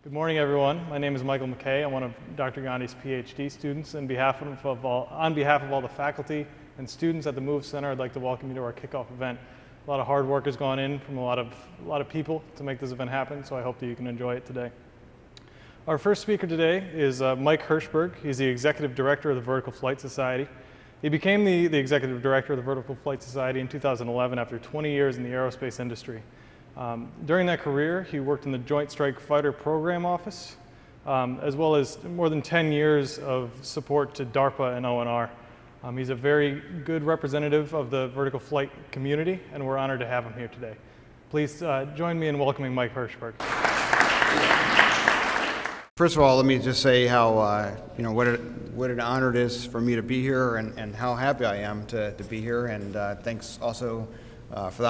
Good morning, everyone. My name is Michael McKay. I'm one of Dr. Gandhi's PhD students. On behalf of all the faculty and students at the MOVE Center, I'd like to welcome you to our kickoff event. A lot of hard work has gone in from a lot of people to make this event happen, so I hope that you can enjoy it today. Our first speaker today is Mike Hirschberg. He's the Executive Director of the Vertical Flight Society. He became the Executive Director of the Vertical Flight Society in 2011 after 20 years in the aerospace industry. During that career, he worked in the Joint Strike Fighter Program Office, as well as more than 10 years of support to DARPA and ONR. He's a very good representative of the vertical flight community, and we're honored to have him here today. Please join me in welcoming Mike Hirschberg. First of all, let me just say how what an honor it is for me to be here, and how happy I am to be here. And thanks also for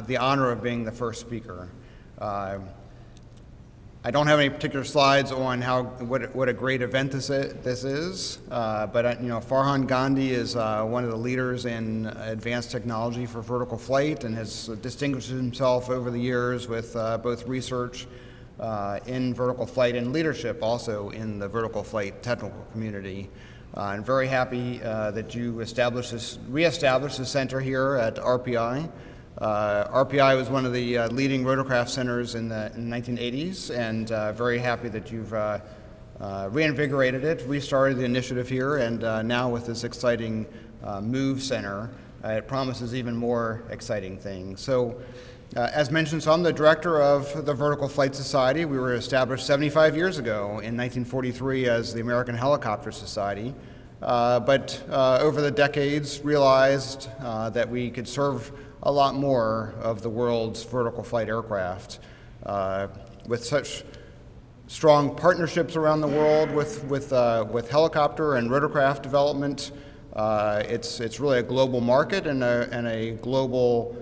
the honor of being the first speaker. I don't have any particular slides on what a great event this is, but Farhan Gandhi is one of the leaders in advanced technology for vertical flight and has distinguished himself over the years with both research in vertical flight and leadership also in the vertical flight technical community. I'm very happy that you reestablished the center here at RPI. RPI was one of the leading rotorcraft centers in the 1980s, and very happy that you've reinvigorated it, restarted the initiative here, and now with this exciting MOVE Center, it promises even more exciting things. So, as mentioned, I'm the director of the Vertical Flight Society. We were established 75 years ago in 1943 as the American Helicopter Society, but over the decades realized that we could serve a lot more of the world's vertical flight aircraft. With such strong partnerships around the world with helicopter and rotorcraft development, it's really a global market and a global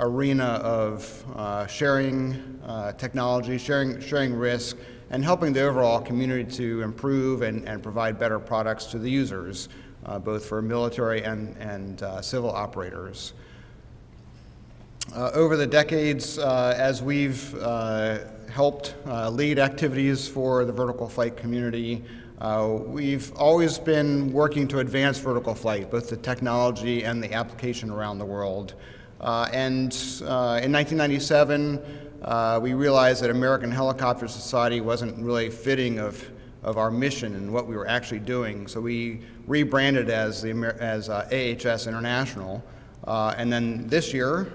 arena of sharing technology, sharing risk, and helping the overall community to improve and provide better products to the users, both for military and civil operators. Over the decades, as we've helped lead activities for the vertical flight community, we've always been working to advance vertical flight, both the technology and the application around the world. In 1997, we realized that American Helicopter Society wasn't really fitting of our mission and what we were actually doing, so we rebranded as AHS International. And then this year,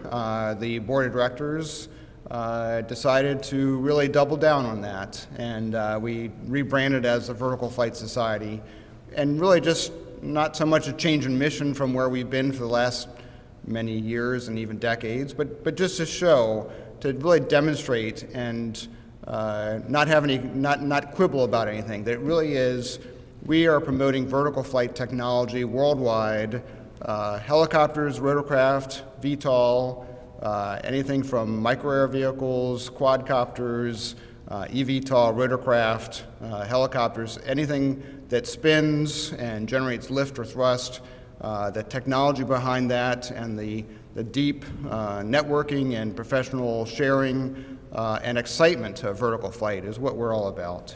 the board of directors decided to really double down on that, and we rebranded as the Vertical Flight Society, and really just not so much a change in mission from where we've been for the last many years and even decades, but just to show, to really demonstrate and not quibble about anything. That it really is, we are promoting vertical flight technology worldwide. Helicopters, rotorcraft, VTOL, anything from micro-air vehicles, quadcopters, eVTOL, rotorcraft, helicopters, anything that spins and generates lift or thrust, the technology behind that and the deep networking and professional sharing and excitement of vertical flight is what we're all about.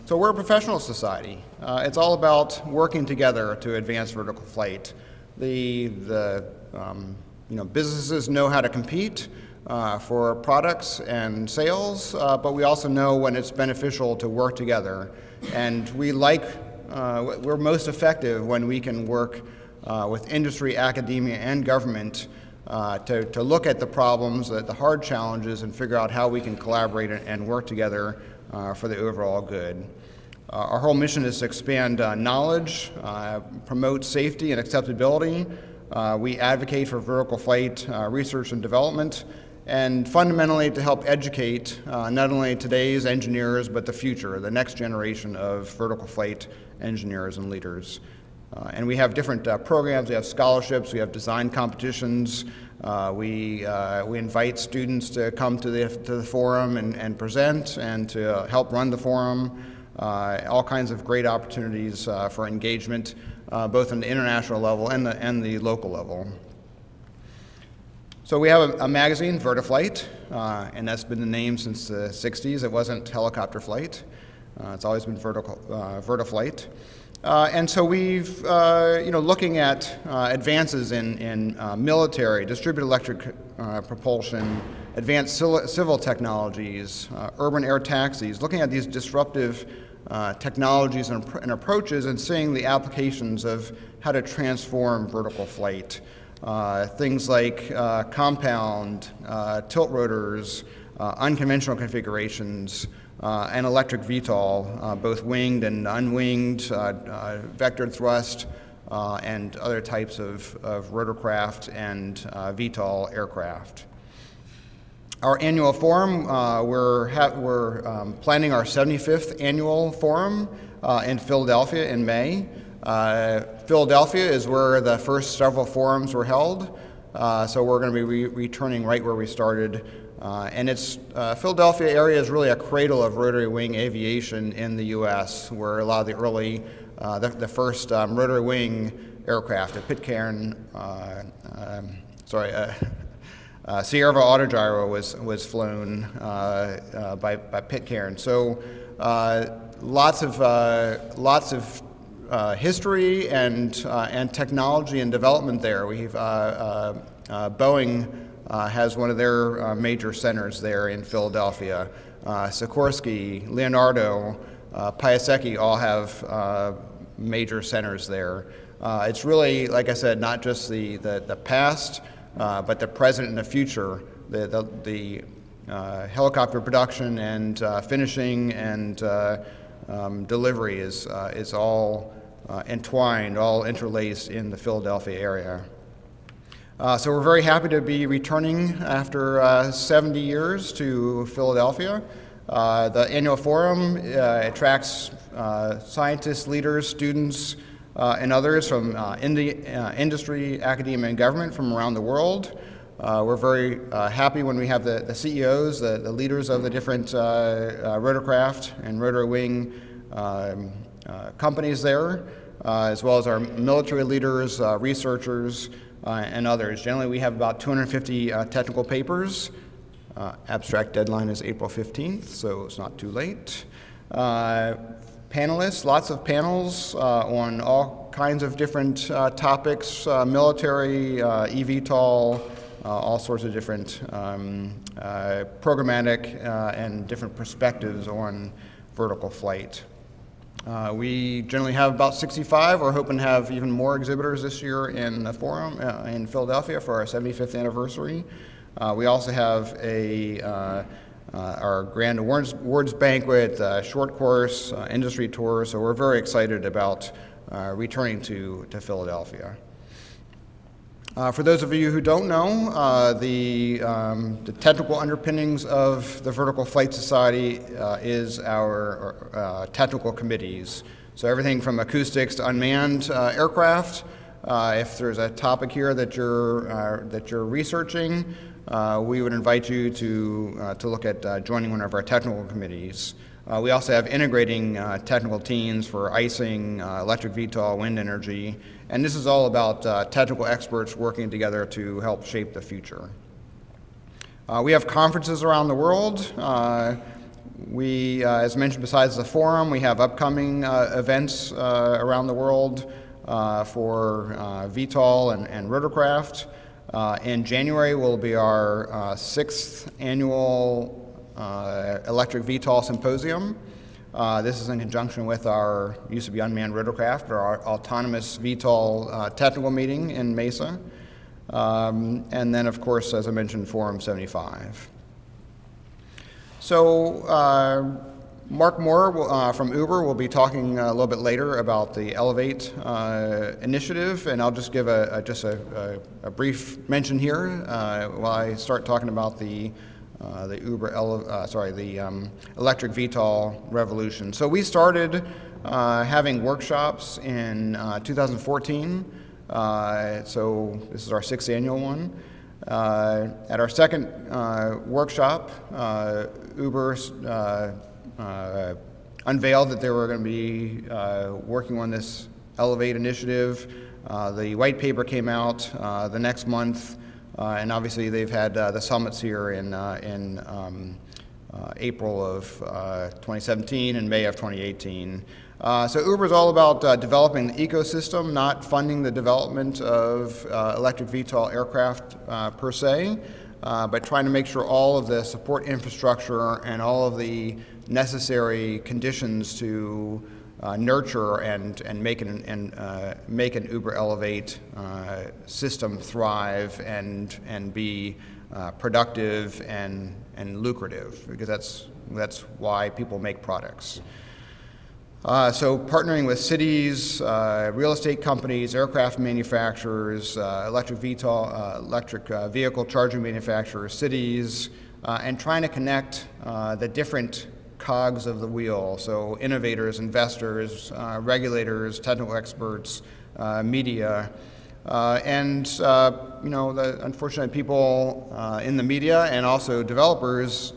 So we're a professional society. It's all about working together to advance vertical flight. Businesses know how to compete for products and sales, but we also know when it's beneficial to work together. And we're most effective when we can work with industry, academia, and government to look at the problems, the hard challenges, and figure out how we can collaborate and work together for the overall good. Our whole mission is to expand knowledge, promote safety and acceptability. We advocate for vertical flight research and development, and fundamentally to help educate not only today's engineers, but the future, the next generation of vertical flight engineers and leaders. And we have different programs. We have scholarships, we have design competitions. We invite students to come to the forum and present and to help run the forum. All kinds of great opportunities for engagement, both on the international level and the local level. So we have a magazine, Vertiflight, and that's been the name since the 60s. It wasn't Helicopter Flight. It's always been Vertiflight. And so we've, looking at advances in military, distributed electric propulsion, advanced civil technologies, urban air taxis, looking at these disruptive technologies and approaches and seeing the applications of how to transform vertical flight. Things like compound, tilt rotors, unconventional configurations, and electric VTOL, both winged and unwinged, vectored thrust, and other types of rotorcraft and VTOL aircraft. Our annual forum, we're planning our 75th annual forum in Philadelphia in May. Philadelphia is where the first several forums were held, so we're going to be returning right where we started. And Philadelphia area is really a cradle of rotary wing aviation in the U.S., where a lot of the early, the first rotary wing aircraft, the Pitcairn, Sierra Autogyro was flown by Pitcairn. So lots of history and technology and development there. We've Boeing has one of their major centers there in Philadelphia. Sikorsky, Leonardo, Piasecki all have major centers there. It's really, like I said, not just the past, but the present and the future. The helicopter production and finishing and delivery is all entwined, all interlaced in the Philadelphia area. So we're very happy to be returning after 70 years to Philadelphia. The annual forum attracts scientists, leaders, students, and others from industry, academia, and government from around the world. We're very happy when we have the CEOs, the leaders of the different rotorcraft and rotary wing companies there, as well as our military leaders, researchers, and others. Generally, we have about 250 technical papers. Abstract deadline is April 15th, so it's not too late. Panelists, lots of panels on all kinds of different topics, military, eVTOL, all sorts of different programmatic and different perspectives on vertical flight. We generally have about 65. We're hoping to have even more exhibitors this year in the forum in Philadelphia for our 75th anniversary. We also have our grand awards banquet, short course, industry tour, so we're very excited about returning to Philadelphia. For those of you who don't know, the technical underpinnings of the Vertical Flight Society is our technical committees. So everything from acoustics to unmanned aircraft. If there's a topic here that you're researching, we would invite you to look at joining one of our technical committees. We also have integrating technical teams for icing, electric VTOL, wind energy, and this is all about technical experts working together to help shape the future. We have conferences around the world. We, as mentioned, besides the forum, we have upcoming events around the world for VTOL and rotorcraft. In January will be our 6th annual Electric VTOL Symposium. This is in conjunction with our used to be unmanned rotorcraft, or our autonomous VTOL technical meeting in Mesa. And then, of course, as I mentioned, Forum 75. So Mark Moore from Uber will be talking a little bit later about the Elevate initiative, and I'll just give a brief mention here while I start talking about the electric VTOL revolution. So we started having workshops in 2014. So this is our 6th annual one. At our 2nd workshop, Uber unveiled that they were going to be working on this Elevate initiative. The white paper came out the next month. And obviously they've had the summits here in April of 2017 and May of 2018. So Uber is all about developing the ecosystem, not funding the development of electric VTOL aircraft per se, but trying to make sure all of the support infrastructure and all of the necessary conditions to nurture and make an Uber Elevate system thrive and be productive and lucrative, because that's why people make products. So partnering with cities, real estate companies, aircraft manufacturers, electric vehicle charging manufacturers, cities, and trying to connect the different cogs of the wheel. So innovators, investors, regulators, technical experts, media, and the unfortunate people in the media and also developers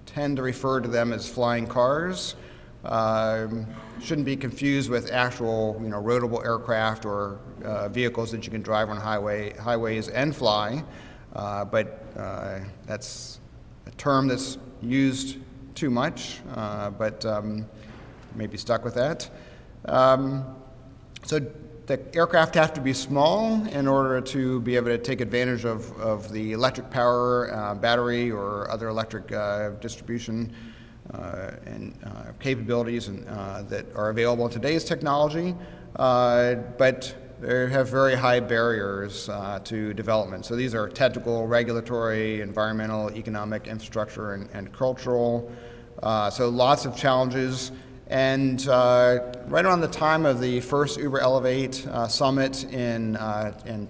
tend to refer to them as flying cars. Shouldn't be confused with actual, roadable aircraft or vehicles that you can drive on highways and fly. But that's a term that's used too much, but maybe stuck with that. So the aircraft have to be small in order to be able to take advantage of the electric power, battery, or other electric distribution and capabilities that are available in today's technology, but they have very high barriers to development. So these are technical, regulatory, environmental, economic, infrastructure, and cultural. So lots of challenges. And right around the time of the first Uber Elevate summit in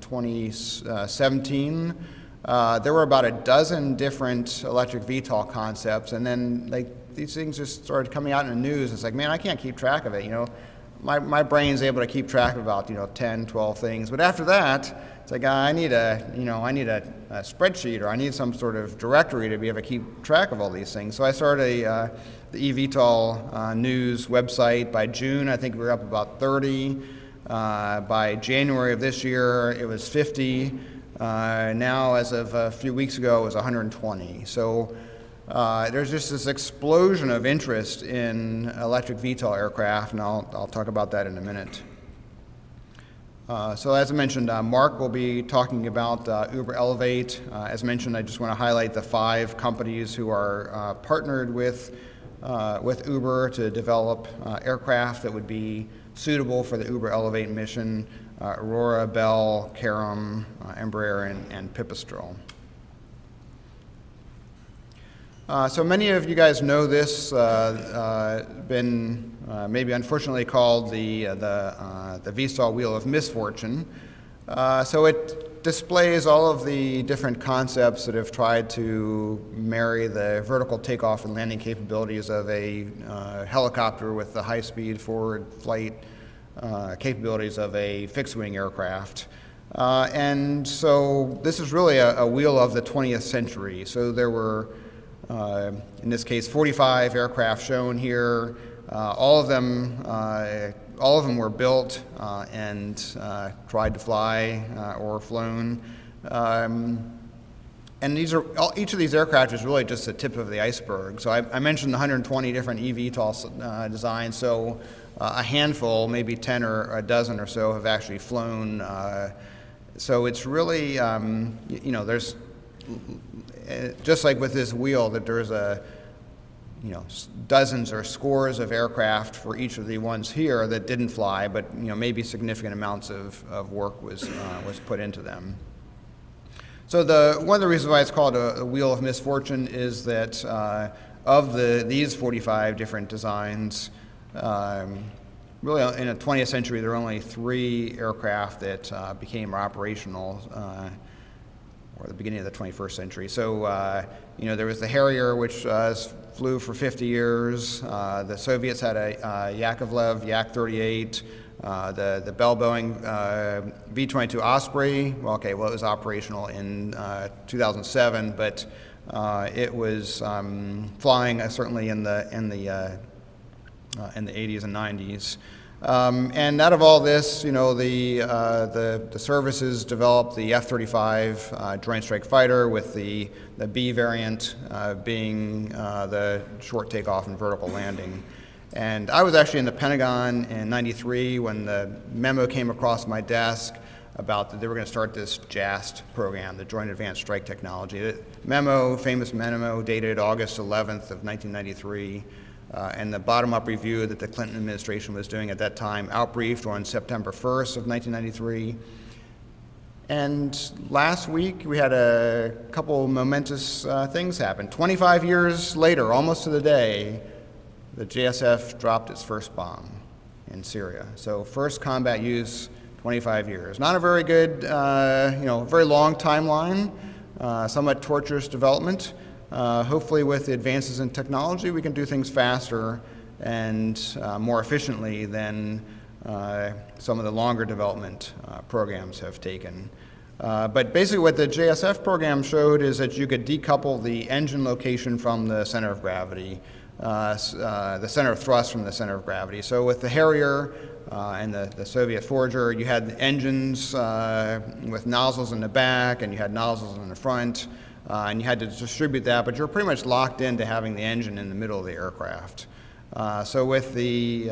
2017, there were about a dozen different electric VTOL concepts, and then these things just started coming out in the news. It's like, man, I can't keep track of it. My brain's able to keep track of about 10, 12 things. But after that, it's like I need a spreadsheet, or I need some sort of directory to be able to keep track of all these things. So I started the eVTOL news website. By June, I think we were up about 30. By January of this year, it was 50. Now, as of a few weeks ago, it was 120. So there's just this explosion of interest in electric VTOL aircraft, and I'll talk about that in a minute. So as I mentioned, Mark will be talking about Uber Elevate. As mentioned, I just want to highlight the 5 companies who are partnered with Uber to develop aircraft that would be suitable for the Uber Elevate mission: Aurora, Bell, Carum, Embraer, and Pipistrel. So many of you guys know this, been maybe unfortunately called the VSTOL Wheel of Misfortune. So it displays all of the different concepts that have tried to marry the vertical takeoff and landing capabilities of a helicopter with the high-speed forward flight capabilities of a fixed-wing aircraft. And so this is really a wheel of the 20th century. So there were, in this case, 45 aircraft shown here. All of them were built and tried to fly or flown. And each of these aircraft is really just the tip of the iceberg. So I mentioned the 120 different eVTOL designs. So a handful, maybe 10 or a dozen or so, have actually flown. So it's really, there's, just like with this wheel, that there's dozens or scores of aircraft for each of the ones here that didn't fly, but maybe significant amounts of work was put into them. So one of the reasons why it's called a wheel of misfortune is that of these 45 different designs, really in the 20th century, there were only 3 aircraft that became operational, or the beginning of the 21st century. So, there was the Harrier, which flew for 50 years. The Soviets had a Yakovlev Yak-38. The Bell Boeing V-22 Osprey. Well, it was operational in 2007, but it was flying certainly in the 80s and 90s. And out of all this, you know, the services developed the F-35 Joint Strike Fighter, with the B variant being the short takeoff and vertical landing. And I was actually in the Pentagon in '93 when the memo came across my desk about that they were going to start this JAST program, the Joint Advanced Strike Technology. The memo, famous memo, dated August 11th of 1993. And the bottom-up review that the Clinton administration was doing at that time outbriefed on September 1st of 1993. And last week, we had a couple momentous things happen. 25 years later, almost to the day, the JSF dropped its first bomb in Syria. So first combat use, 25 years. Not a very good, very long timeline, somewhat torturous development. Hopefully with the advances in technology, we can do things faster and more efficiently than some of the longer development programs have taken. But basically what the JSF program showed is that you could decouple the engine location from the center of gravity, the center of thrust from the center of gravity. So with the Harrier and the Soviet Forager, you had engines with nozzles in the back and you had nozzles in the front. And you had to distribute that, but you're pretty much locked into having the engine in the middle of the aircraft. So with the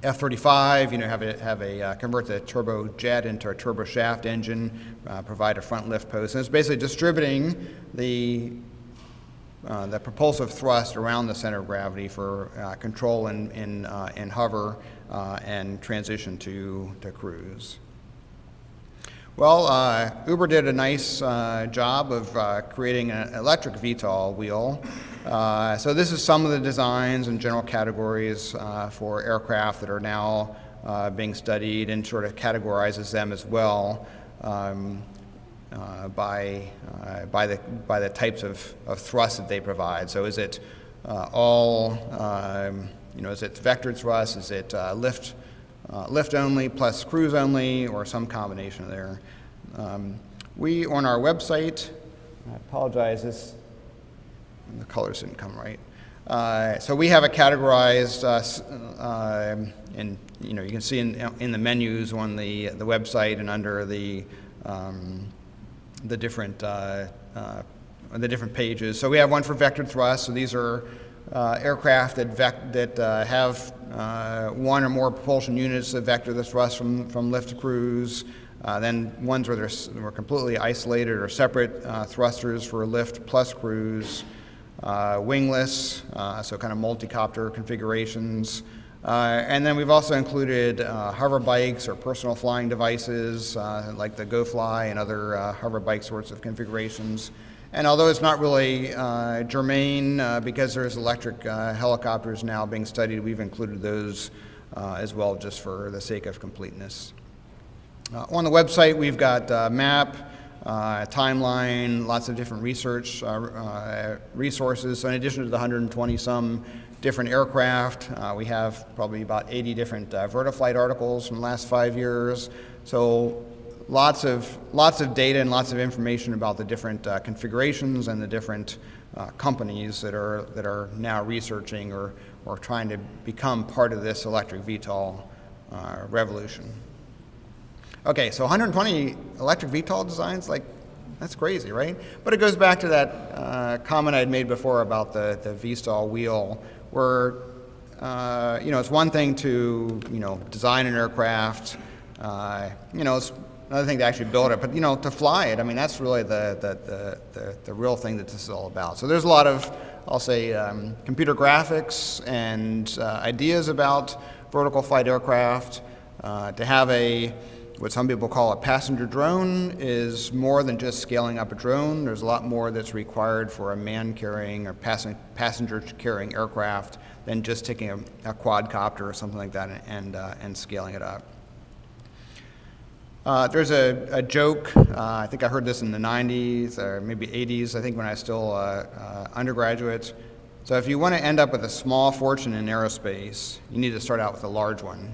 F-35, you know, convert the turbojet into a turboshaft engine, provide a front lift post, and it's basically distributing the propulsive thrust around the center of gravity for control in hover and transition to cruise. Well, Uber did a nice job of creating an electric VTOL wheel. So this is some of the designs and general categories for aircraft that are now being studied, and sort of categorizes them as well by the types of thrust that they provide. So is it is it vectored thrust? Is it lift only plus cruise only, or some combination of there? We, on our website, I apologize, the colors didn't come right. So we have it categorized, and you can see in the menus on the website and under the different pages. So we have one for vectored thrust. So these are aircraft that have one or more propulsion units that vector the thrust from lift to cruise. Then ones where we're completely isolated or separate thrusters for lift plus cruise. Wingless, so kind of multi-copter configurations. And then we've also included hover bikes or personal flying devices like the GoFly and other hover bike sorts of configurations. And although it's not really germane, because there's electric helicopters now being studied, we've included those as well, just for the sake of completeness. On the website, we've got map, timeline, lots of different research resources. So in addition to the 120-some different aircraft, we have probably about 80 different Vertiflight articles from the last 5 years. So lots of data and lots of information about the different configurations and the different companies that are now researching or trying to become part of this electric VTOL revolution. Okay, so 120 electric VTOL designs, like, that's crazy, right? But it goes back to that comment I had made before about the VTOL wheel, where it's one thing to design an aircraft, it's another thing to actually build it, but to fly it, I mean, that's really the real thing that this is all about. So there's a lot of, I'll say, computer graphics and ideas about vertical flight aircraft. To have what some people call a passenger drone is more than just scaling up a drone. There's a lot more that's required for a man-carrying or passenger-carrying aircraft than just taking a quadcopter or something like that and scaling it up. There's a joke, I think I heard this in the 90s or maybe 80s, I think when I was still undergraduate. So if you want to end up with a small fortune in aerospace, you need to start out with a large one.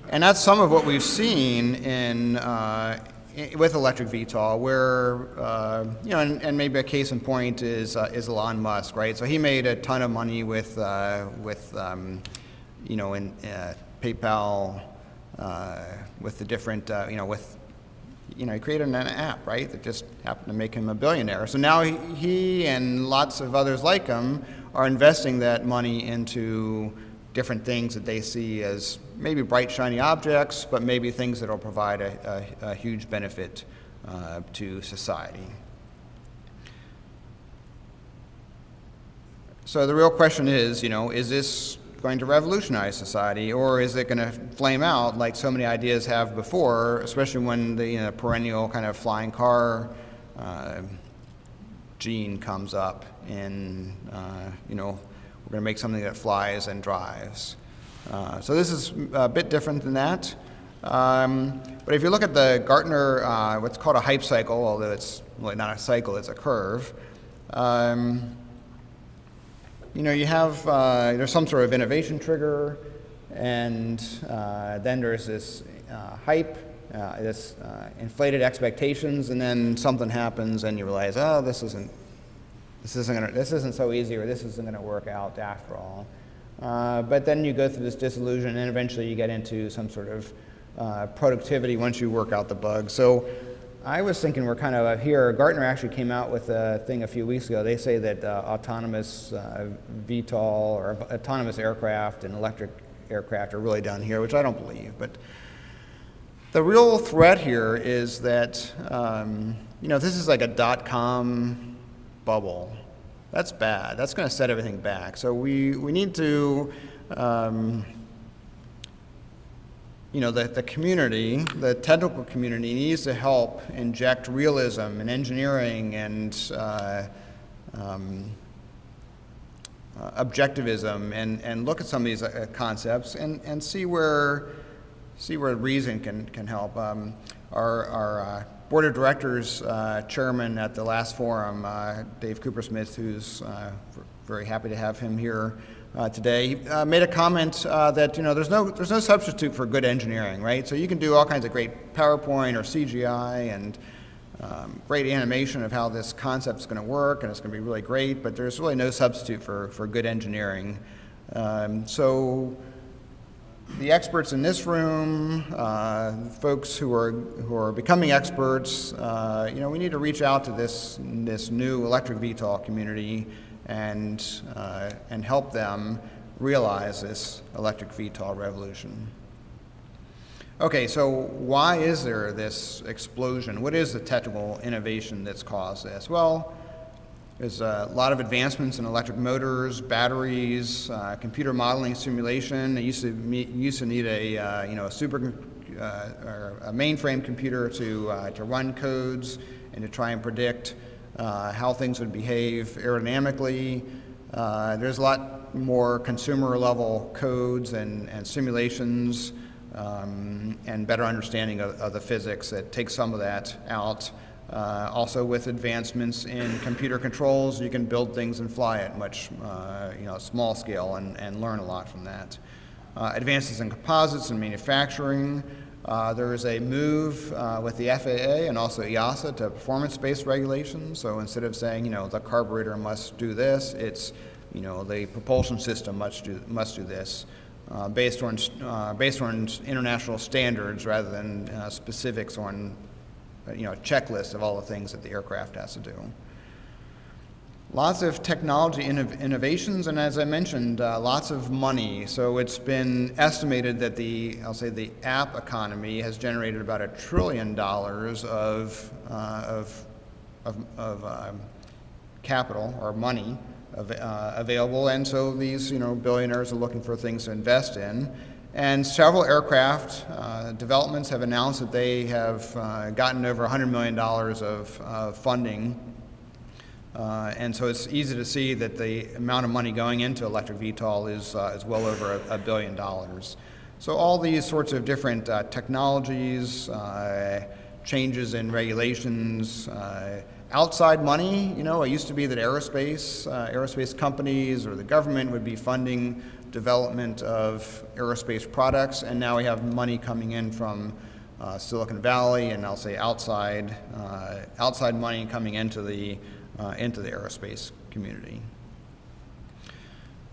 And that's some of what we've seen with electric VTOL, where, and maybe a case in point is Elon Musk, right? So he made a ton of money with in PayPal, with the different, he created an app, right, that just happened to make him a billionaire. So now he and lots of others like him are investing that money into different things that they see as maybe bright, shiny objects, but maybe things that will provide a huge benefit to society. So the real question is, is this going to revolutionize society, or is it going to flame out like so many ideas have before, especially when the perennial kind of flying car gene comes up, and we're going to make something that flies and drives. So this is a bit different than that. But if you look at the Gartner, what's called a hype cycle, although it's really not a cycle, it's a curve. You have, there's some sort of innovation trigger, and then there's this hype, this inflated expectations, and then something happens and you realize, oh, this isn't so easy, or this isn't going to work out after all. But then you go through this disillusion, and eventually you get into some sort of productivity once you work out the bugs. So I was thinking we're kind of here. Gartner actually came out with a thing a few weeks ago. They say that autonomous VTOL or autonomous aircraft and electric aircraft are really done here, which I don't believe. But the real threat here is that, this is like a .com bubble. That's bad. That's going to set everything back. So we need to, the community, the technical community needs to help inject realism and engineering and objectivism and look at some of these concepts and see where reason can help. Our board of directors chairman at the last forum, Dave Coopersmith, who's very happy to have him here today, made a comment that there's no substitute for good engineering, right? So you can do all kinds of great PowerPoint or CGI and great animation of how this concept is going to work, and it's going to be really great, but there's really no substitute for good engineering. So the experts in this room, folks who are becoming experts, we need to reach out to this new electric VTOL community and help them realize this electric VTOL revolution. Okay, so why is there this explosion? What is the technical innovation that's caused this? Well, there's a lot of advancements in electric motors, batteries, computer modeling, simulation. It used to need a or a mainframe computer to run codes and to try and predict how things would behave aerodynamically. There's a lot more consumer level codes and simulations and better understanding of the physics that take some of that out. Also with advancements in computer controls, you can build things and fly at much small scale and learn a lot from that. Advances in composites and manufacturing. There is a move with the FAA and also EASA to performance-based regulations. So instead of saying, the carburetor must do this, it's, the propulsion system must do this, based on international standards rather than specifics on, a checklist of all the things that the aircraft has to do. Lots of technology innovations, and as I mentioned, lots of money. So it's been estimated that the app economy has generated about $1 trillion of capital or money available, and so these billionaires are looking for things to invest in. And several aircraft developments have announced that they have gotten over $100 million of funding. And so it's easy to see that the amount of money going into electric VTOL is well over $1 billion. So all these sorts of different technologies, changes in regulations, outside money. It used to be that aerospace companies or the government would be funding development of aerospace products, and now we have money coming in from Silicon Valley, and I'll say outside money coming into the aerospace community.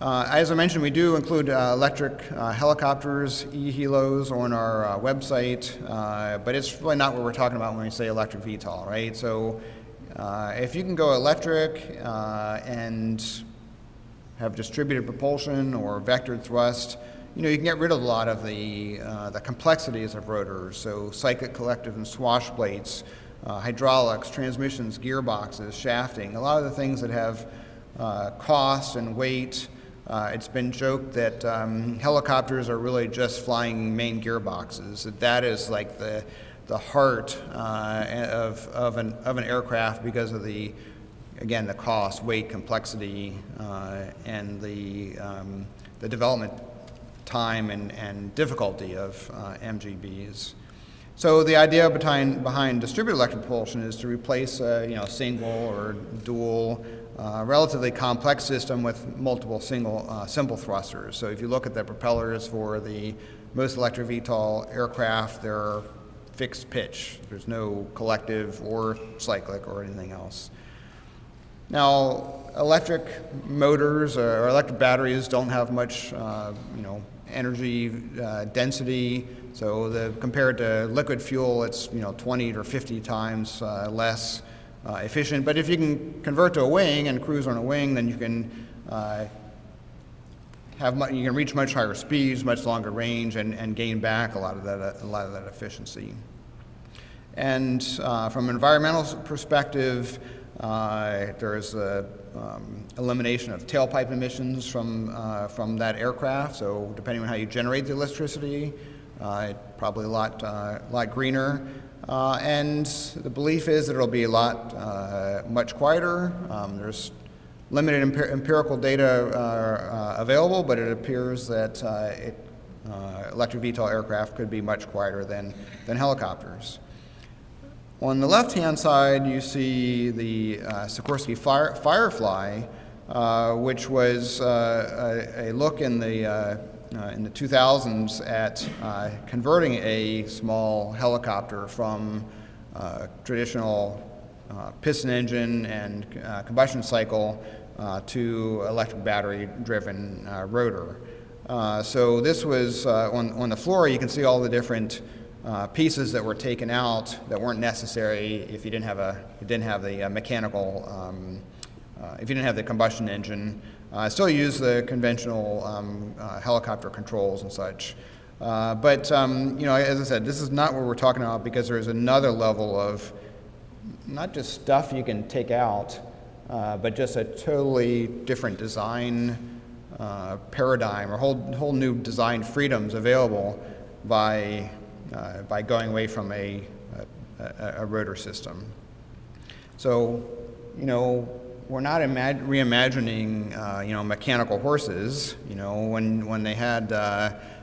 As I mentioned, we do include electric helicopters, e-helos, on our website, but it's really not what we're talking about when we say electric VTOL, right? So if you can go electric and have distributed propulsion or vectored thrust, you know, you can get rid of a lot of the complexities of rotors, so cyclic, collective, and swash plates, hydraulics, transmissions, gearboxes, shafting, a lot of the things that have cost and weight. It's been joked that helicopters are really just flying main gearboxes. That is like the heart of an aircraft because of again, the cost, weight, complexity, and the development time and difficulty of MGBs. So the idea behind distributed electric propulsion is to replace a single or dual, relatively complex system with multiple simple thrusters. So if you look at the propellers for the most electric VTOL aircraft, they're fixed pitch. There's no collective or cyclic or anything else. Now, electric motors or electric batteries don't have much, energy density. So compared to liquid fuel, it's 20 or 50 times less efficient. But if you can convert to a wing and cruise on a wing, then you can you can reach much higher speeds, much longer range, and gain back a lot of that efficiency. And from an environmental perspective, there's elimination of tailpipe emissions from that aircraft. So depending on how you generate the electricity, probably a lot greener. And the belief is that it'll be a lot much quieter. There's limited empirical data available, but it appears that electric VTOL aircraft could be much quieter than helicopters. On the left-hand side, you see the Sikorsky Firefly, which was a look in the 2000s at converting a small helicopter from traditional piston engine and combustion cycle to electric battery-driven rotor. So this was on the floor. You can see all the different pieces that were taken out that weren't necessary if you didn't have the mechanical, if you didn't have the combustion engine. Still use the conventional helicopter controls and such. But as I said, this is not what we're talking about, because there's another level of not just stuff you can take out, but just a totally different design paradigm, or whole new design freedoms available by going away from a rotor system. So, we're not reimagining, mechanical horses. When they had,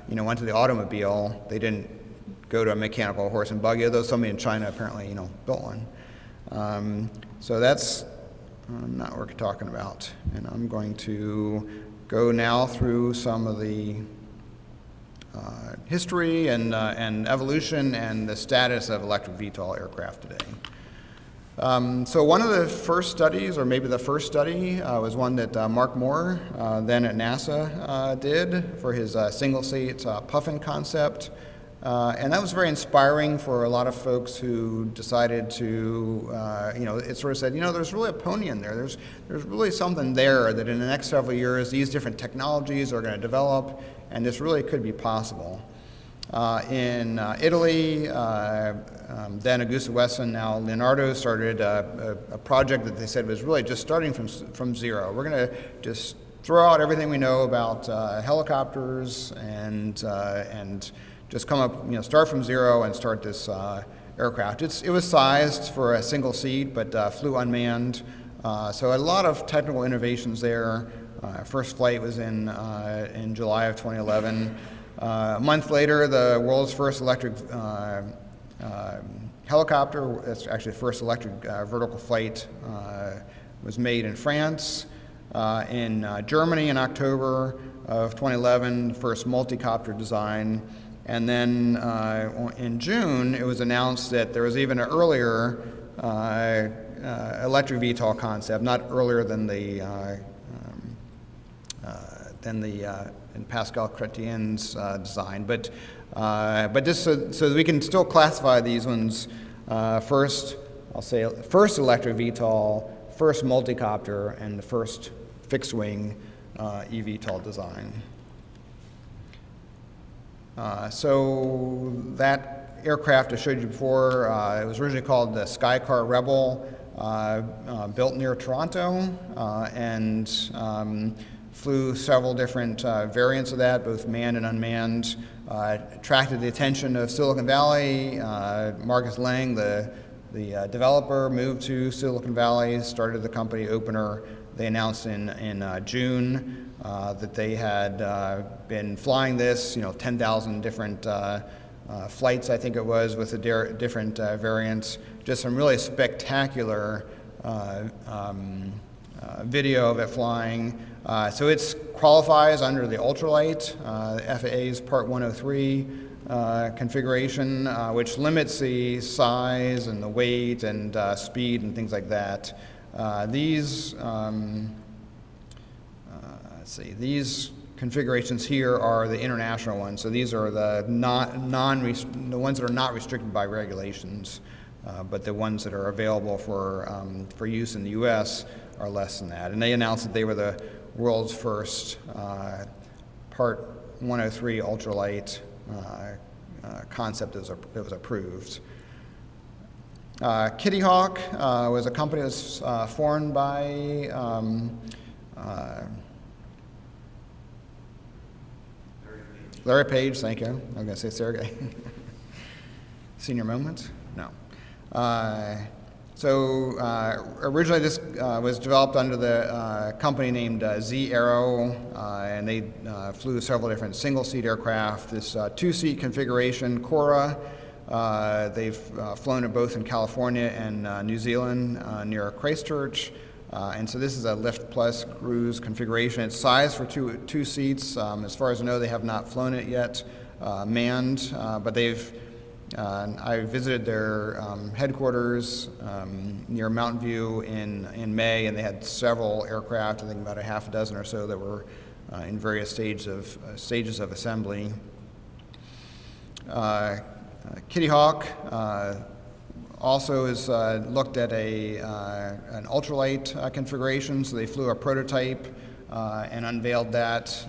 went to the automobile, they didn't go to a mechanical horse and buggy, although somebody in China apparently, built one. So that's not what we're talking about. And I'm going to go now through some of the history and evolution and the status of electric VTOL aircraft today. So one of the first studies, or maybe the first study, was one that Mark Moore, then at NASA, did for his single-seat Puffin concept. And that was very inspiring for a lot of folks who decided to, it sort of said, there's really a pony in there. There's really something there that in the next several years, these different technologies are going to develop, and this really could be possible. In Italy, then Agusta-Westland, now Leonardo, started a project that they said was really just starting from zero. We're going to just throw out everything we know about helicopters and just come up, start from zero and start this aircraft. It was sized for a single seat, but flew unmanned. So a lot of technical innovations there. First flight was in July of 2011. A month later, the world's first electric helicopter, that's actually the first electric vertical flight, was made in France. In Germany in October of 2011, the first multi-copter design. And then in June, it was announced that there was even an earlier electric VTOL concept, not earlier than the in Pascal Chrétien's design. But just so that we can still classify these ones, first, I'll say first electric VTOL, first multicopter, and the first fixed-wing eVTOL design. So that aircraft I showed you before, it was originally called the Skycar Rebel, built near Toronto, and flew several different variants of that, both manned and unmanned. Attracted the attention of Silicon Valley. Marcus Lang, the developer, moved to Silicon Valley, started the company Opener. They announced in June that they had been flying this, 10,000 different flights, I think it was, with the different variants. Just some really spectacular video of it flying. So it qualifies under the ultralight, FAA's Part 103 configuration, which limits the size and the weight and speed and things like that. These configurations here are the international ones. So these are the the ones that are not restricted by regulations, but the ones that are available for use in the U.S. are less than that. And they announced that they were the world's first Part 103 ultralight concept that was approved. Kitty Hawk was a company that was formed by Larry Page, thank you. I'm going to say Sergey. Senior moment? No. So originally this was developed under the company named Z-Aero, and they flew several different single-seat aircraft. This two-seat configuration, Cora, they've flown it both in California and New Zealand near Christchurch. And so this is a lift plus cruise configuration. It's sized for two seats. As far as I know, they have not flown it yet, manned, but I visited their headquarters near Mountain View in May, and they had several aircraft, I think about a half a dozen or so, that were in various stages of assembly. Kitty Hawk also is looked at an ultralight configuration, so they flew a prototype and unveiled that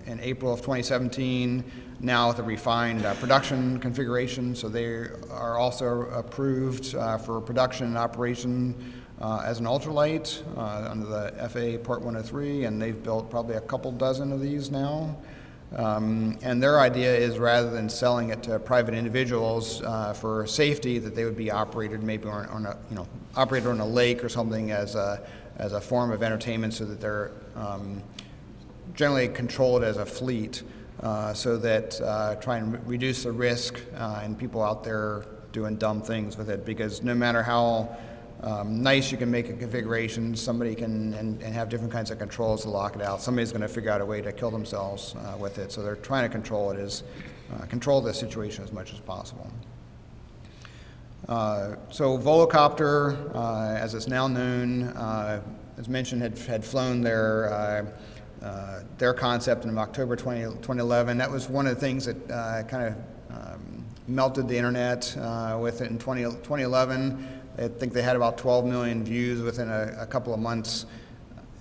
in April of 2017, now with a refined production configuration. So they are also approved for production and operation as an ultralight under the FAA Part 103, and they've built probably a couple dozen of these now. And their idea is, rather than selling it to private individuals for safety, that they would be operated maybe operated on a lake or something as a form of entertainment, so that they're generally controlled as a fleet, so that try and reduce the risk and people out there doing dumb things with it. Because no matter how nice you can make a configuration, somebody can and have different kinds of controls to lock it out. Somebody's going to figure out a way to kill themselves with it. So they're trying to control the situation as much as possible. So Volocopter, as it's now known, as mentioned, had flown their concept in October 2011. That was one of the things that kind of melted the internet with it in 2011. I think they had about 12 million views within a couple of months.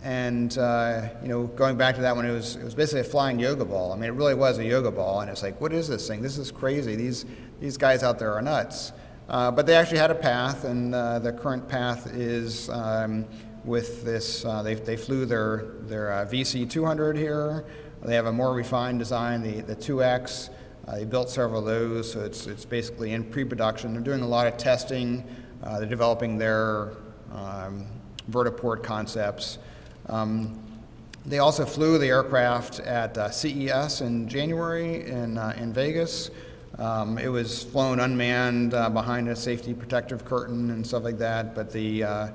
And going back to that one, it was basically a flying yoga ball. I mean, it really was a yoga ball, and it's like, what is this thing? This is crazy. These guys out there are nuts. But they actually had a path, and the current path is with this. They flew their VC200 here. They have a more refined design, the 2X. They built several of those, so it's basically in pre-production. They're doing a lot of testing. They're developing their vertiport concepts. They also flew the aircraft at CES in January in Vegas. It was flown unmanned behind a safety protective curtain and stuff like that, but the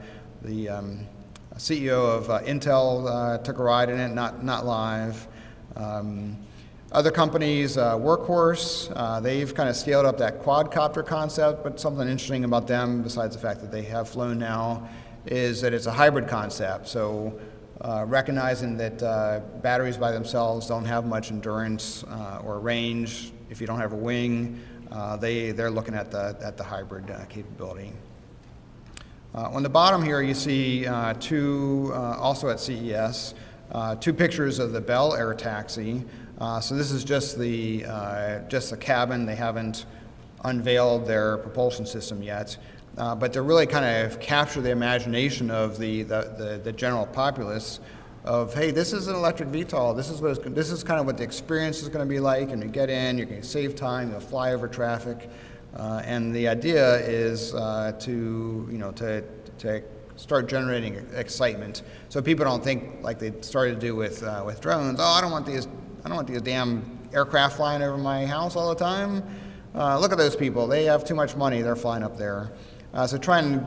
CEO of Intel took a ride in it, not live. Other companies, Workhorse, they've kind of scaled up that quadcopter concept, but something interesting about them, besides the fact that they have flown now, is that it's a hybrid concept. So recognizing that batteries by themselves don't have much endurance or range if you don't have a wing. They're looking at the hybrid capability. On the bottom here, you see also at CES, two pictures of the Bell Air Taxi. So this is just the cabin. They haven't unveiled their propulsion system yet, but to really kind of capture the imagination of the general populace of, hey, this is an electric VTOL. This is kind of what the experience is going to be like. And you get in, you're going to save time, you'll fly over traffic. And the idea is to start generating excitement, so people don't think like they started to do with drones. Oh, I don't want these damn aircraft flying over my house all the time. Look at those people; they have too much money. They're flying up there. So try and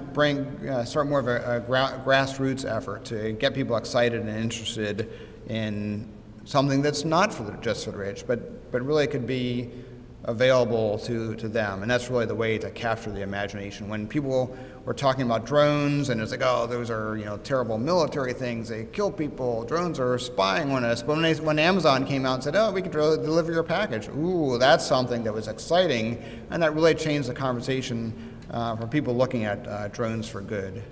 start more of a grassroots effort to get people excited and interested in something that's not just for the rich, but really could be available to them. And that's really the way to capture the imagination. When people were talking about drones, and it's like, oh, those are terrible military things. They kill people. Drones are spying on us. But when Amazon came out and said, oh, we can deliver your package, ooh, that's something that was exciting, and that really changed the conversation for people looking at drones for good.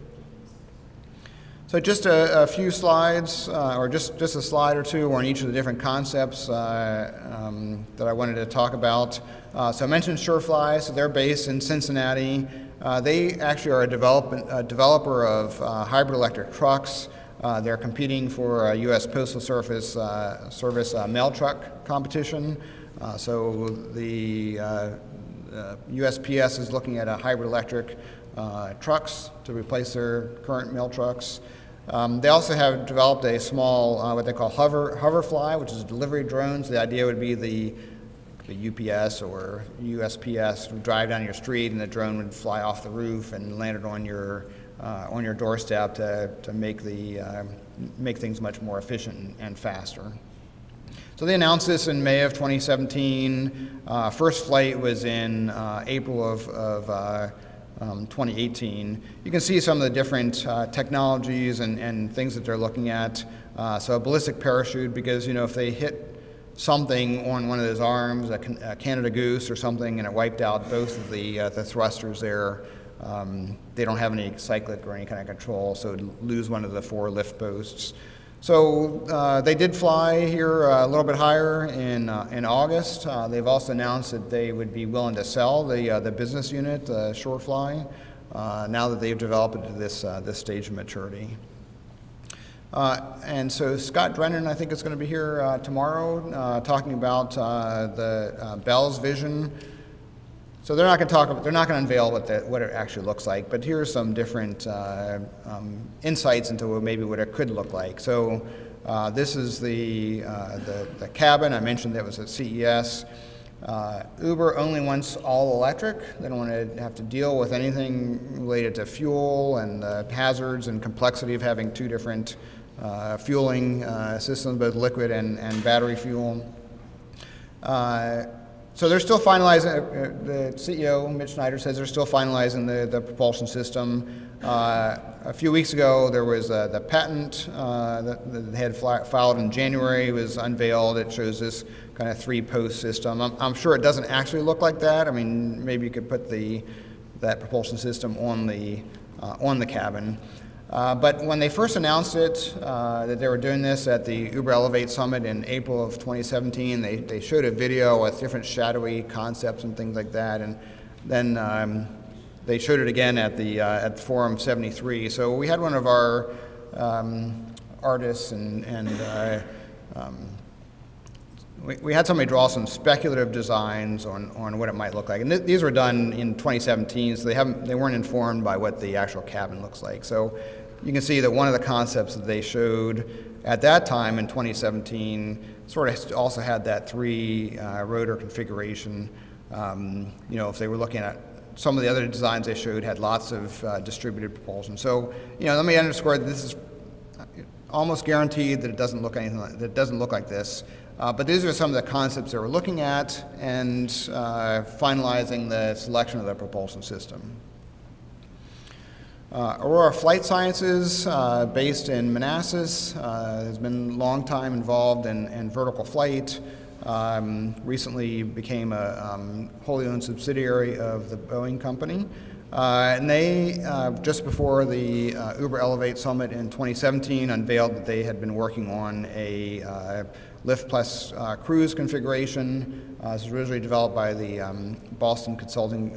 So just a few slides, or just a slide or two on each of the different concepts that I wanted to talk about. So I mentioned SureFly, so they're based in Cincinnati. They actually are a developer of hybrid electric trucks. They're competing for a U.S. Postal Service mail truck competition. So the USPS is looking at a hybrid electric trucks to replace their current mail trucks. They also have developed a small, what they call Hoverfly, which is delivery drones. The idea would be the UPS or USPS would drive down your street, and the drone would fly off the roof and land it on your doorstep to make things much more efficient and faster. So they announced this in May of 2017. First flight was in April of 2018. You can see some of the different technologies and things that they're looking at. So a ballistic parachute, because if they hit something on one of those arms, a Canada Goose or something, and it wiped out both of the thrusters there, they don't have any cyclic or any kind of control, so it'd lose one of the 4 lift posts. So they did fly here a little bit higher in August. They've also announced that they would be willing to sell the business unit, SureFly, now that they've developed it to this stage of maturity. And so Scott Drennan, I think, is going to be here tomorrow, talking about the Bell's vision. So they're not going to unveil what it actually looks like, but here's some different insights into maybe what it could look like. So this is the cabin. I mentioned that was at CES. Uber only wants all electric. They don't want to have to deal with anything related to fuel and the hazards and complexity of having 2 different fueling systems, both liquid and battery fuel. So they're still finalizing, the CEO, Mitch Snyder, says they're still finalizing the propulsion system. A few weeks ago, there was the patent that they had filed in January was unveiled. It shows this kind of 3-post system. I'm sure it doesn't actually look like that. I mean, maybe you could put that propulsion system on the cabin. But when they first announced it, that they were doing this at the Uber Elevate Summit in April of 2017, they showed a video with different shadowy concepts and things like that, and then they showed it again at Forum 73. So we had one of our artists we had somebody draw some speculative designs on what it might look like, and these were done in 2017, so they weren't informed by what the actual cabin looks like. So you can see that one of the concepts that they showed at that time in 2017 sort of also had that 3 rotor configuration. If they were looking at some of the other designs they showed had lots of distributed propulsion. So let me underscore that this is almost guaranteed that it doesn't look like this. But these are some of the concepts that we're looking at and finalizing the selection of the propulsion system. Aurora Flight Sciences, based in Manassas, has been a long time involved in vertical flight. Recently became a wholly owned subsidiary of the Boeing company. And they, just before the Uber Elevate Summit in 2017, unveiled that they had been working on a Lift Plus cruise configuration. This was originally developed by the Boston Consulting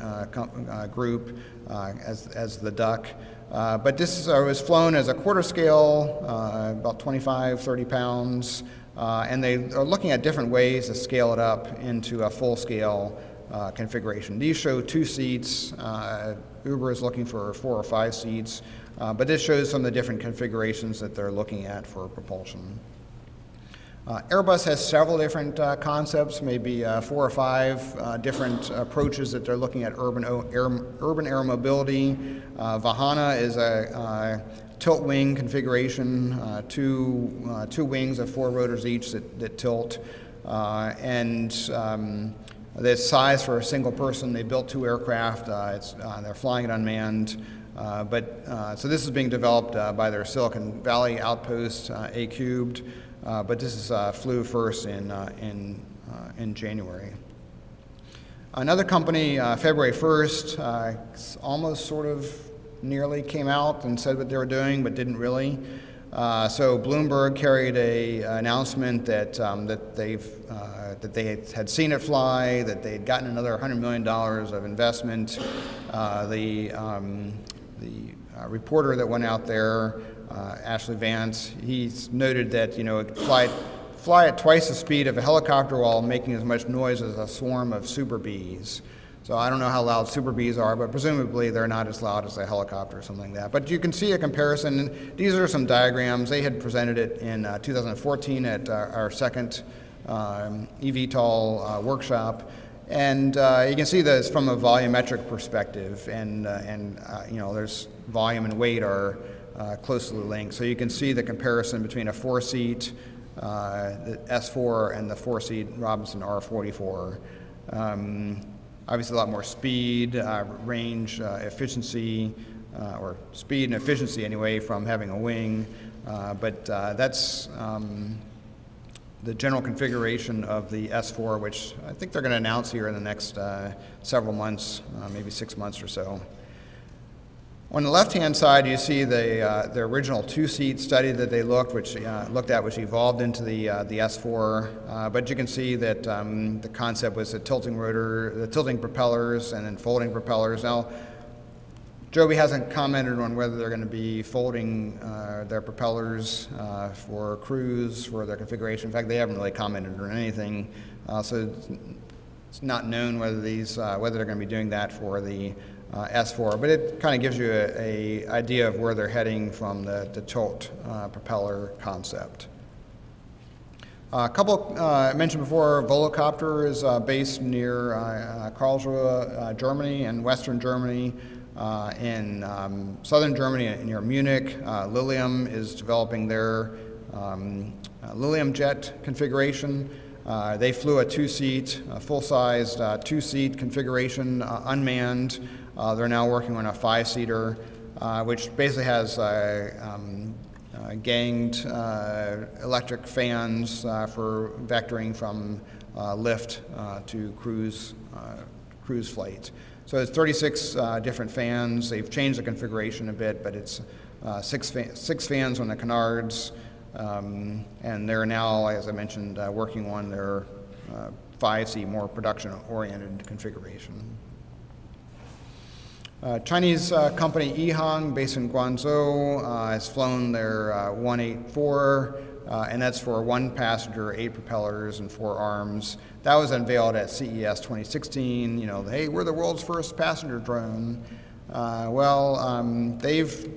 Group as the Duck. But this was flown as a quarter scale, about 25, 30 pounds. And they are looking at different ways to scale it up into a full scale configuration. These show 2 seats. Uber is looking for 4 or 5 seats, but this shows some of the different configurations that they're looking at for propulsion. Airbus has several different concepts, maybe 4 or 5 different approaches that they're looking at urban air mobility. Vahana is a tilt wing configuration, two wings of 4 rotors each that tilt, and the size for a single person. They built 2 aircraft. They're flying it unmanned. So this is being developed by their Silicon Valley outpost, A-Cubed. But this is flew first in January. Another company, February 1st, almost sort of nearly came out and said what they were doing, but didn't really. So Bloomberg carried an announcement that they had seen it fly, that they had gotten another $100 million of investment. The reporter that went out there, Ashley Vance, he's noted that it fly at twice the speed of a helicopter while making as much noise as a swarm of super bees. So I don't know how loud super bees are, but presumably they're not as loud as a helicopter or something like that. But you can see a comparison. These are some diagrams. They had presented it in 2014 at our second eVTOL workshop. And you can see this from a volumetric perspective, and there's volume and weight are closely linked. So you can see the comparison between a 4-seat the S4 and the 4-seat Robinson R44. Obviously, a lot more speed, range, efficiency, or speed and efficiency anyway from having a wing. But that's the general configuration of the S4, which I think they're going to announce here in the next several months, maybe 6 months or so. On the left-hand side, you see the original 2-seat study that they looked at, which evolved into the S4. But you can see that the concept was the tilting rotor, the tilting propellers, and then folding propellers. Now, Joby hasn't commented on whether they're going to be folding their propellers for cruise, for their configuration. In fact, they haven't really commented on anything. So it's not known whether they're going to be doing that for the S4, but it kind of gives you an idea of where they're heading from the tilt propeller concept. A couple I mentioned before, Volocopter is based near Karlsruhe, Germany, and Western Germany. In southern Germany, near Munich, Lilium is developing their Lilium jet configuration. They flew a 2-seat, full-sized 2-seat configuration, unmanned. They're now working on a 5-seater, which basically has ganged electric fans for vectoring from lift to cruise flight. So it's 36 different fans. They've changed the configuration a bit, but it's six fans on the canards, and they're now, as I mentioned, working on their 5-seat, more production-oriented configuration. Chinese company EHang, based in Guangzhou, has flown their 184, and that's for 1 passenger, 8 propellers, and 4 arms. That was unveiled at CES 2016. Hey, we're the world's first passenger drone. They've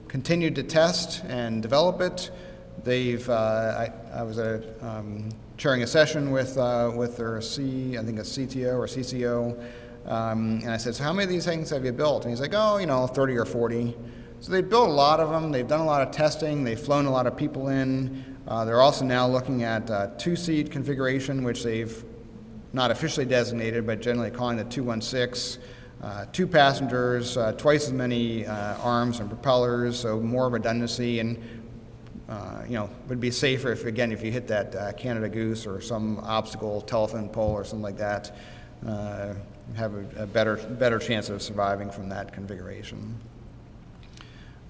continued to test and develop it. I was chairing a session with their I think a CTO or CCO. And I said, so how many of these things have you built? And he's like, 30 or 40. So they've built a lot of them. They've done a lot of testing. They've flown a lot of people in. They're also now looking at 2-seat configuration, which they've not officially designated, but generally calling the 216. 2 passengers, twice as many arms and propellers, so more redundancy, and would be safer if, again, if you hit that Canada Goose or some obstacle, telephone pole or something like that, have a better chance of surviving from that configuration.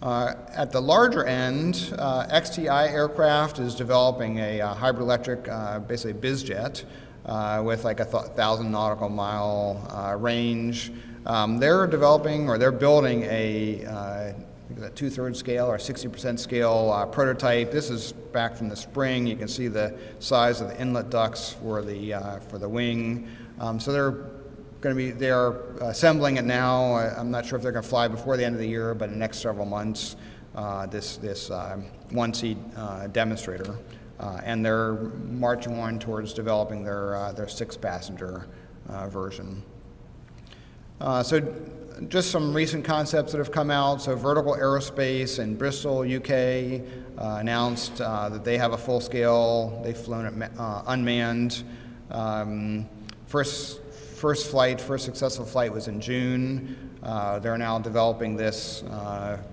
At the larger end, XTI Aircraft is developing a hybrid electric, basically BizJet, with like 1,000 nautical mile range. They're developing, or they're building a 2/3 scale or 60% scale prototype. This is back from the spring. You can see the size of the inlet ducts for the wing. So they are assembling it now. I'm not sure if they're going to fly before the end of the year, but in the next several months, this one-seat demonstrator, and they're marching on towards developing their 6-passenger version. So just some recent concepts that have come out. So Vertical Aerospace in Bristol, UK, announced that they have a full-scale. They've flown it unmanned. First successful flight was in June. They're now developing this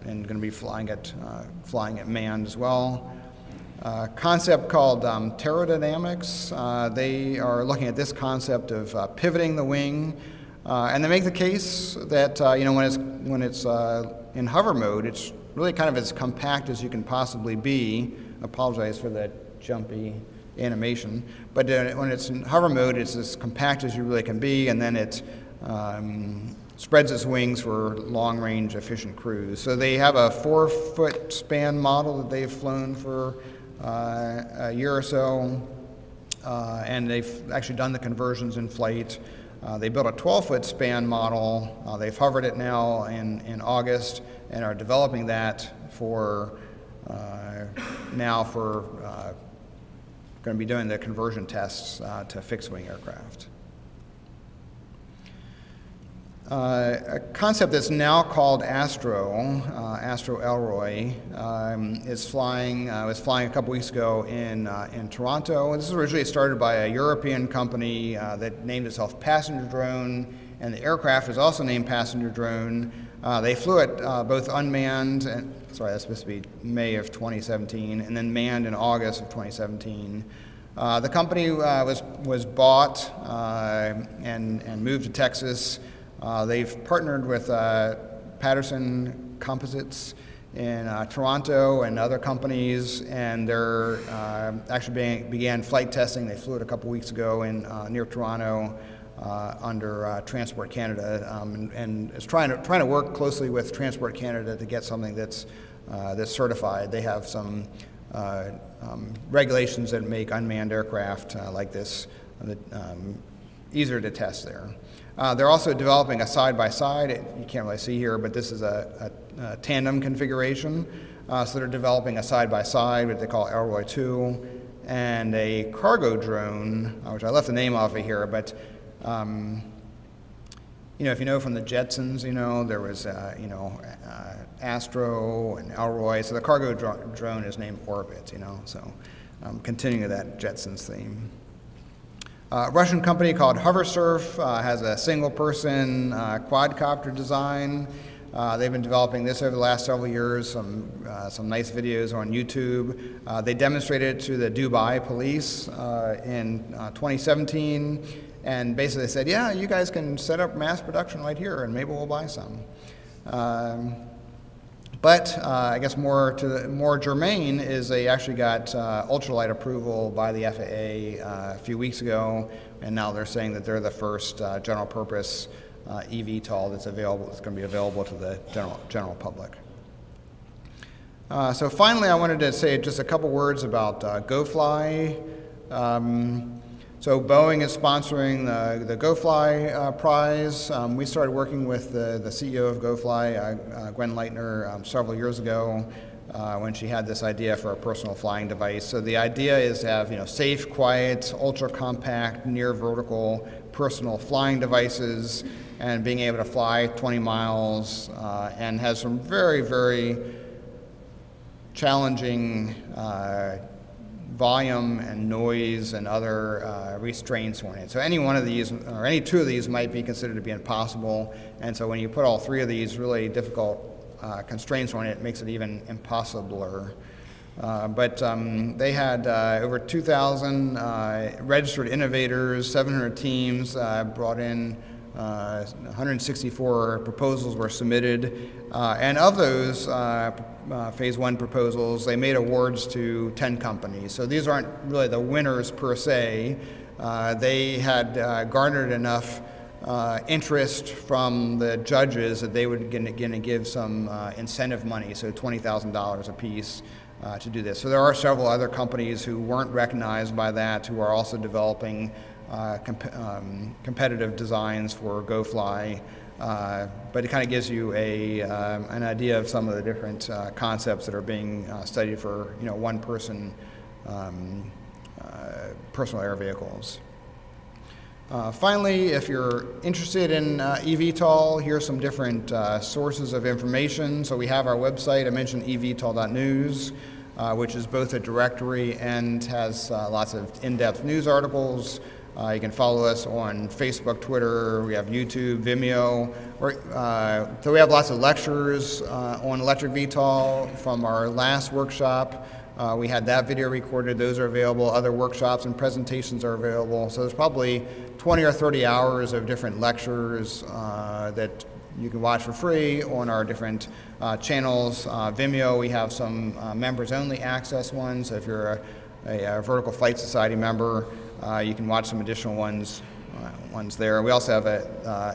and going to be flying it manned as well. Concept called Pterodynamics. They are looking at this concept of pivoting the wing. And they make the case that when it's in hover mode, it's really kind of as compact as you can possibly be. I apologize for the jumpy animation, but when it's in hover mode, it's as compact as you really can be, and then it spreads its wings for long-range, efficient cruise. So they have a 4-foot span model that they've flown for a year or so, and they've actually done the conversions in flight. They built a 12-foot span model. They've hovered it now in August and are developing that for going to be doing the conversion tests to fixed-wing aircraft. A concept that's now called Astro Elroy, was flying a couple weeks ago in Toronto. This was originally started by a European company that named itself Passenger Drone, and the aircraft was also named Passenger Drone. They flew it both unmanned, and that's supposed to be May of 2017, and then manned in August of 2017. The company was bought and moved to Texas. They've partnered with Patterson Composites in Toronto and other companies, and they're actually began flight testing. They flew it a couple weeks ago near Toronto under Transport Canada, and is trying to work closely with Transport Canada to get something that's certified. They have some regulations that make unmanned aircraft like this easier to test there. They're also developing a side-by-side. You can't really see here, but this is a tandem configuration. So they're developing a side-by-side, what they call Elroy 2, and a cargo drone, which I left the name off of here, but if you know from the Jetsons, there was Astro and Elroy. So the cargo drone is named Orbit. So continuing that Jetsons theme. A Russian company called HoverSurf has a single-person quadcopter design. They've been developing this over the last several years, some nice videos on YouTube. They demonstrated it to the Dubai police in 2017, and basically said, yeah, you guys can set up mass production right here, and maybe we'll buy some. But I guess more germane is they actually got ultralight approval by the FAA a few weeks ago, and now they're saying that they're the first general purpose eVTOL that's available. It's going to be available to the general public. So finally, I wanted to say just a couple words about GoFly. So Boeing is sponsoring the GoFly prize. We started working with the CEO of GoFly, Gwen Leitner, several years ago when she had this idea for a personal flying device. So the idea is to have safe, quiet, ultra-compact, near-vertical personal flying devices, and being able to fly 20 miles, and has some very, very challenging volume and noise and other restraints on it. So any one of these, or any two of these, might be considered to be impossible. And so when you put all three of these really difficult constraints on it, it makes it even impossibler. But they had over 2,000 registered innovators, 700 teams brought in, 164 proposals were submitted, and of those phase one proposals, they made awards to 10 companies. So these aren't really the winners per se. They had garnered enough interest from the judges that they would going to give some incentive money, so $20,000 a piece. To do this. So there are several other companies who weren't recognized by that who are also developing competitive designs for GoFly, but it kind of gives you an idea of some of the different concepts that are being studied for one-person personal air vehicles. Finally, if you're interested in eVTOL, here's some different sources of information. So we have our website, I mentioned evtol.news, which is both a directory and has lots of in-depth news articles. You can follow us on Facebook, Twitter, we have YouTube, Vimeo. So we have lots of lectures on electric VTOL from our last workshop. We had that video recorded, those are available. Other workshops and presentations are available. So there's probably 20 or 30 hours of different lectures that you can watch for free on our different channels. Vimeo, we have some members-only access ones. So if you're a Vertical Flight Society member, you can watch some additional ones there. We also have an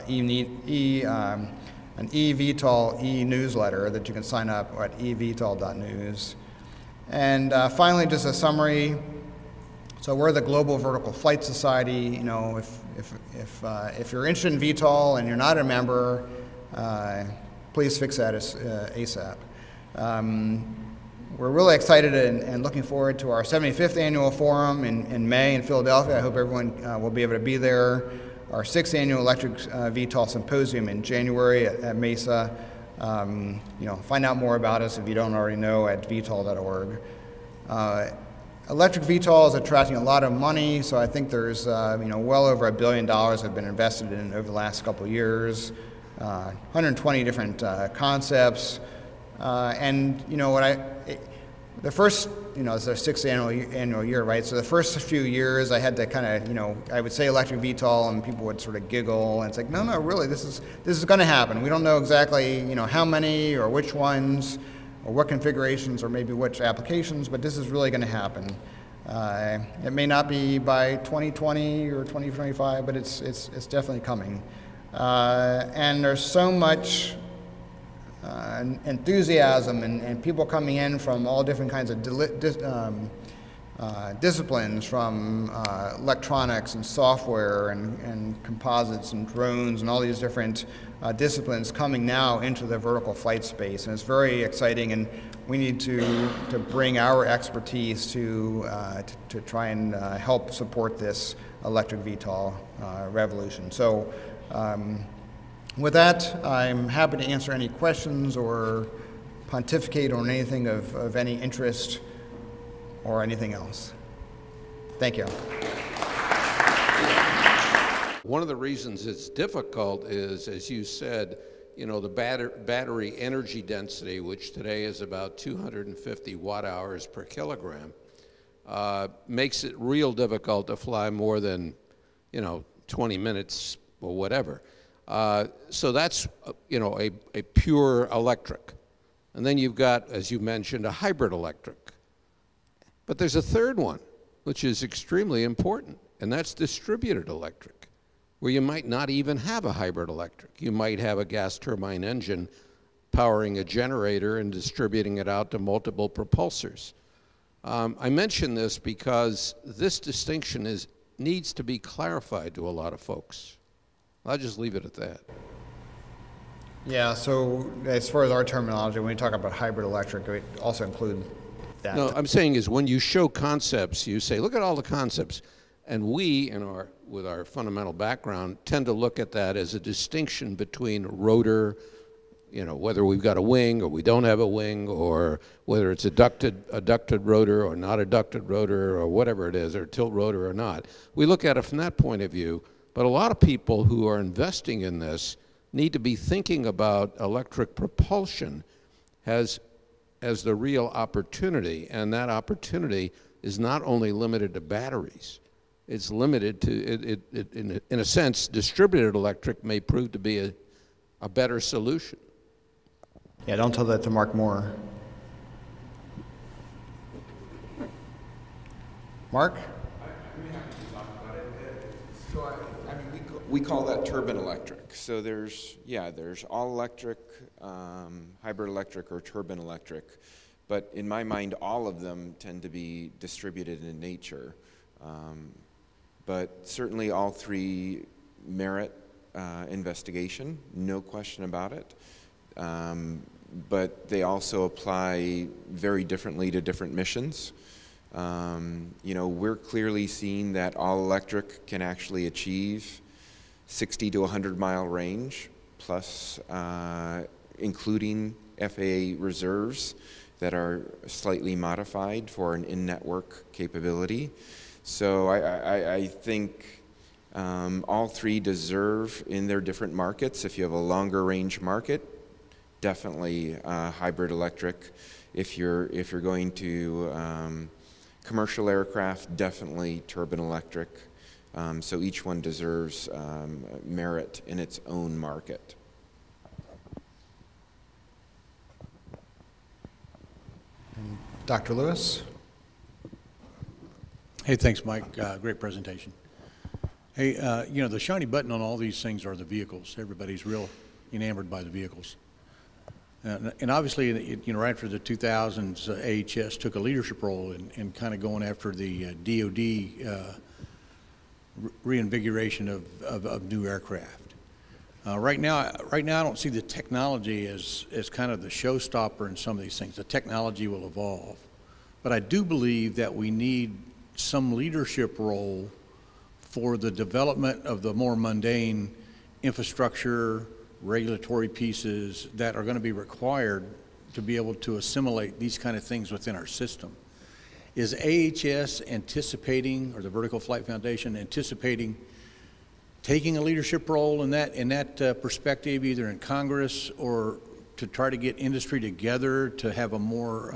eVTOL e-newsletter that you can sign up at evtol.news. And finally, just a summary. So we're the Global Vertical Flight Society. If you're interested in VTOL and you're not a member, please fix that ASAP. We're really excited and looking forward to our 75th annual forum in May in Philadelphia. I hope everyone will be able to be there. Our 6th annual Electric VTOL Symposium in January at Mesa. Find out more about us if you don't already know at vtol.org. Electric VTOL is attracting a lot of money, so I think there's well over $1 billion have been invested in over the last couple of years. 120 different concepts, and the first, it's our 6th annual year, right? So the first few years, I had to kind of, I would say electric VTOL, and people would sort of giggle, and it's like, no, really, this is going to happen. We don't know exactly, how many or which ones, or what configurations, or maybe which applications, but this is really going to happen. It may not be by 2020 or 2025, but it's definitely coming. And there's so much enthusiasm and people coming in from all different kinds of disciplines, from electronics and software and composites and drones and all these different disciplines coming now into the vertical flight space. And it's very exciting, and we need to bring our expertise to try and help support this electric VTOL revolution. So with that, I'm happy to answer any questions or pontificate on anything of any interest or anything else. Thank you. One of the reasons it's difficult is, as you said, the battery energy density, which today is about 250 watt-hours per kilogram, makes it real difficult to fly more than, 20 minutes or whatever. So that's, a pure electric. And then you've got, as you mentioned, a hybrid electric. But there's a third one, which is extremely important, and that's distributed electric, where you might not even have a hybrid electric. You might have a gas turbine engine powering a generator and distributing it out to multiple propulsors. I mention this because this distinction needs to be clarified to a lot of folks. I'll just leave it at that. Yeah, so as far as our terminology, when we talk about hybrid electric, we also include that. No, I'm saying is when you show concepts, you say, look at all the concepts. And we, with our fundamental background, tend to look at that as a distinction between rotor, you know, whether we've got a wing or we don't have a wing, or whether it's a ducted rotor or not a ducted rotor, or whatever it is, or tilt rotor or not. We look at it from that point of view, but a lot of people who are investing in this need to be thinking about electric propulsion as the real opportunity, and that opportunity is not only limited to batteries. It's limited to, in a sense, distributed electric may prove to be a better solution. Yeah, don't tell that to Mark Moore. Mark? We call that turbine electric. So there's all electric, hybrid electric, or turbine electric. But in my mind, all of them tend to be distributed in nature. But certainly all three merit investigation, no question about it. But they also apply very differently to different missions. You know, we're clearly seeing that all electric can actually achieve 60 to 100 mile range, plus including FAA reserves that are slightly modified for an in-network capability. So I think all three deserve in their different markets. If you have a longer range market, definitely hybrid electric. If you're going to commercial aircraft, definitely turbine electric. So each one deserves merit in its own market. Dr. Lewis? Hey, thanks, Mike. Great presentation. Hey, you know, the shiny button on all these things are the vehicles. Everybody's real enamored by the vehicles. And obviously, you know, right after the 2000s, AHS took a leadership role in kind of going after the DoD reinvigoration of new aircraft. Right now, I don't see the technology as kind of the showstopper in some of these things. The technology will evolve. But I do believe that we need some leadership role for the development of the more mundane infrastructure, regulatory pieces that are going to be required to be able to assimilate these kind of things within our system. Is AHS anticipating, or the Vertical Flight Foundation anticipating taking a leadership role in that perspective, either in Congress or to try to get industry together to have a more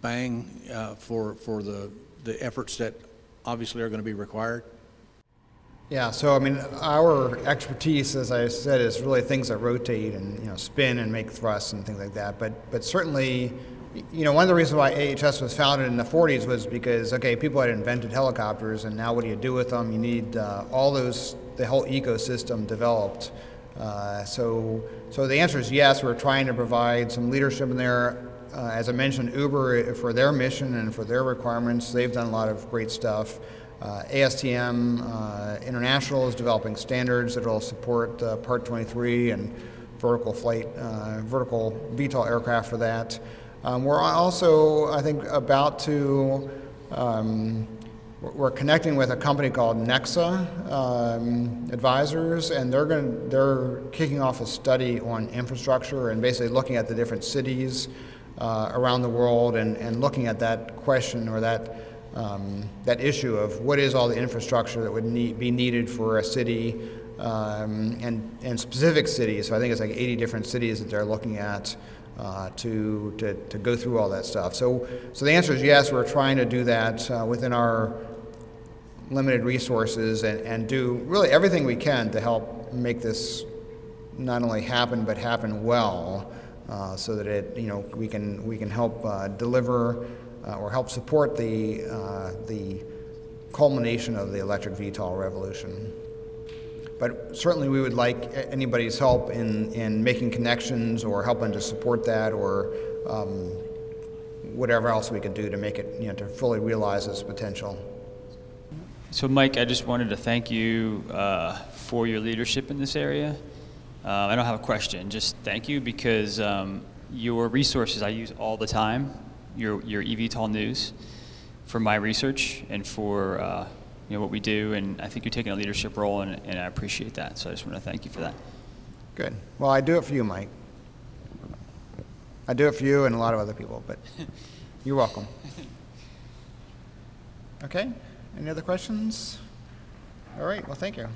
bang for the efforts that obviously are going to be required? Yeah, so I mean, our expertise, as I said, is really things that rotate and, you know, spin and make thrusts and things like that. But certainly, you know, one of the reasons why AHS was founded in the 40s was because, okay, people had invented helicopters, and now what do you do with them? You need the whole ecosystem developed. So the answer is yes. We're trying to provide some leadership in there. As I mentioned, Uber, for their mission and for their requirements, they've done a lot of great stuff. ASTM International is developing standards that will support Part 23 and vertical VTOL aircraft for that. We're also, I think, about to, we're connecting with a company called Nexa Advisors, and they're kicking off a study on infrastructure and basically looking at the different cities around the world and looking at that question, or that issue of what is all the infrastructure that would be needed for a city and specific cities. So I think it's like 80 different cities that they're looking at to go through all that stuff. So the answer is yes. We're trying to do that within our limited resources and do really everything we can to help make this not only happen but happen well, so that we can help deliver or help support the culmination of the electric VTOL revolution. But certainly we would like anybody's help in making connections or helping to support that, or whatever else we could do to make it, to fully realize its potential. So Mike, I just wanted to thank you for your leadership in this area. I don't have a question, just thank you, because your resources I use all the time, your eVTOL news, for my research and for what we do, and I think you're taking a leadership role, and I appreciate that. So I just want to thank you for that. Good. Well, I do it for you, Mike. I do it for you and a lot of other people, but you're welcome. Okay. Any other questions? All right. Well, thank you.